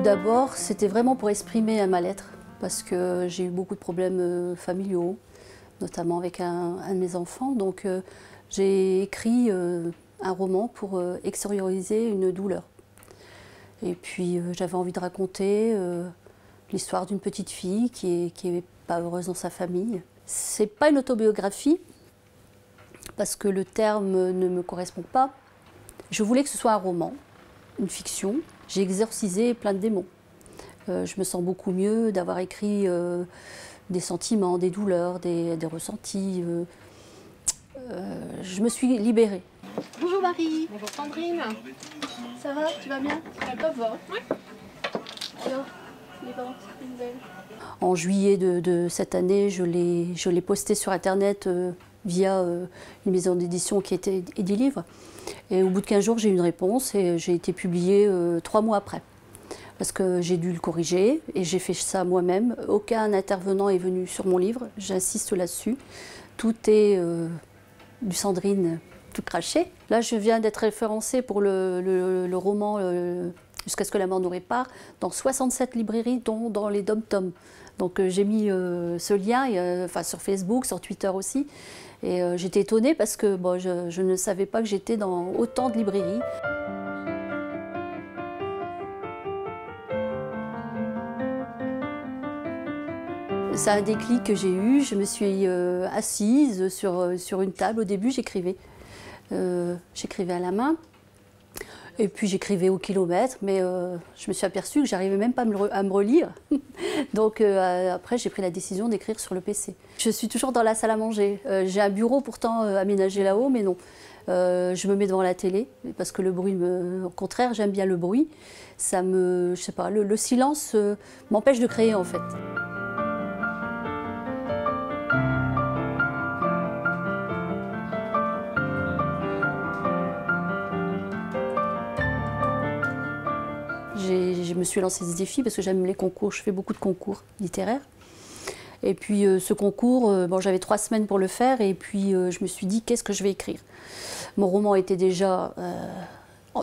Tout d'abord, c'était vraiment pour exprimer un mal-être, parce que j'ai eu beaucoup de problèmes familiaux, notamment avec un de mes enfants. Donc j'ai écrit un roman pour extérioriser une douleur. Et puis j'avais envie de raconter l'histoire d'une petite fille qui est pas heureuse dans sa famille. C'est pas une autobiographie, parce que le terme ne me correspond pas. Je voulais que ce soit un roman, une fiction. J'ai exorcisé plein de démons. Je me sens beaucoup mieux d'avoir écrit des sentiments, des douleurs, des ressentis. Je me suis libérée. Bonjour Marie. Bonjour Sandrine. Ça va? Tu vas bien? Ça va. Oui. Alors, les nouvelles. En juillet de cette année, je l'ai posté sur Internet via une maison d'édition qui était Edilivre. Et au bout de 15 jours, j'ai eu une réponse et j'ai été publiée 3 mois après. Parce que j'ai dû le corriger et j'ai fait ça moi-même. Aucun intervenant est venu sur mon livre, j'insiste là-dessus. Tout est du Sandrine tout craché. Là, je viens d'être référencée pour le roman Jusqu'à ce que la mort nous répare dans 67 librairies, dont dans les dom-toms. Donc j'ai mis ce lien enfin, sur Facebook, sur Twitter aussi. Et j'étais étonnée parce que bon, je ne savais pas que j'étais dans autant de librairies. C'est un déclic que j'ai eu. Je me suis assise sur une table. Au début, j'écrivais. J'écrivais à la main. Et puis j'écrivais au kilomètre, mais je me suis aperçue que j'arrivais même pas à me relire. Donc après, j'ai pris la décision d'écrire sur le PC. Je suis toujours dans la salle à manger. J'ai un bureau pourtant aménagé là-haut, mais non. Je me mets devant la télé, parce que le bruit, au contraire, j'aime bien le bruit. Ça me, je sais pas, le silence m'empêche de créer en fait. Je me suis lancé ce défi parce que j'aime les concours, je fais beaucoup de concours littéraires. Et puis ce concours, bon, j'avais 3 semaines pour le faire et puis je me suis dit qu'est-ce que je vais écrire. Mon roman était déjà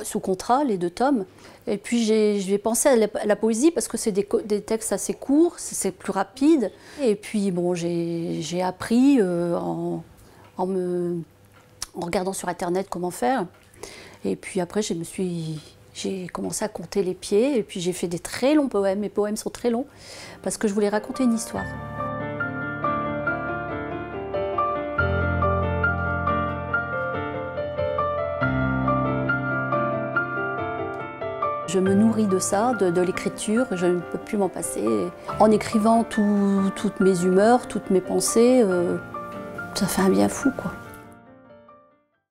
sous contrat, les 2 tomes. Et puis j'ai pensé à la poésie parce que c'est des textes assez courts, c'est plus rapide. Et puis bon, j'ai appris en regardant sur Internet comment faire. Et puis après, j'ai commencé à compter les pieds et puis j'ai fait des très longs poèmes. Mes poèmes sont très longs parce que je voulais raconter une histoire. Je me nourris de ça, de l'écriture, je ne peux plus m'en passer. En écrivant toutes mes humeurs, toutes mes pensées, ça fait un bien fou, quoi.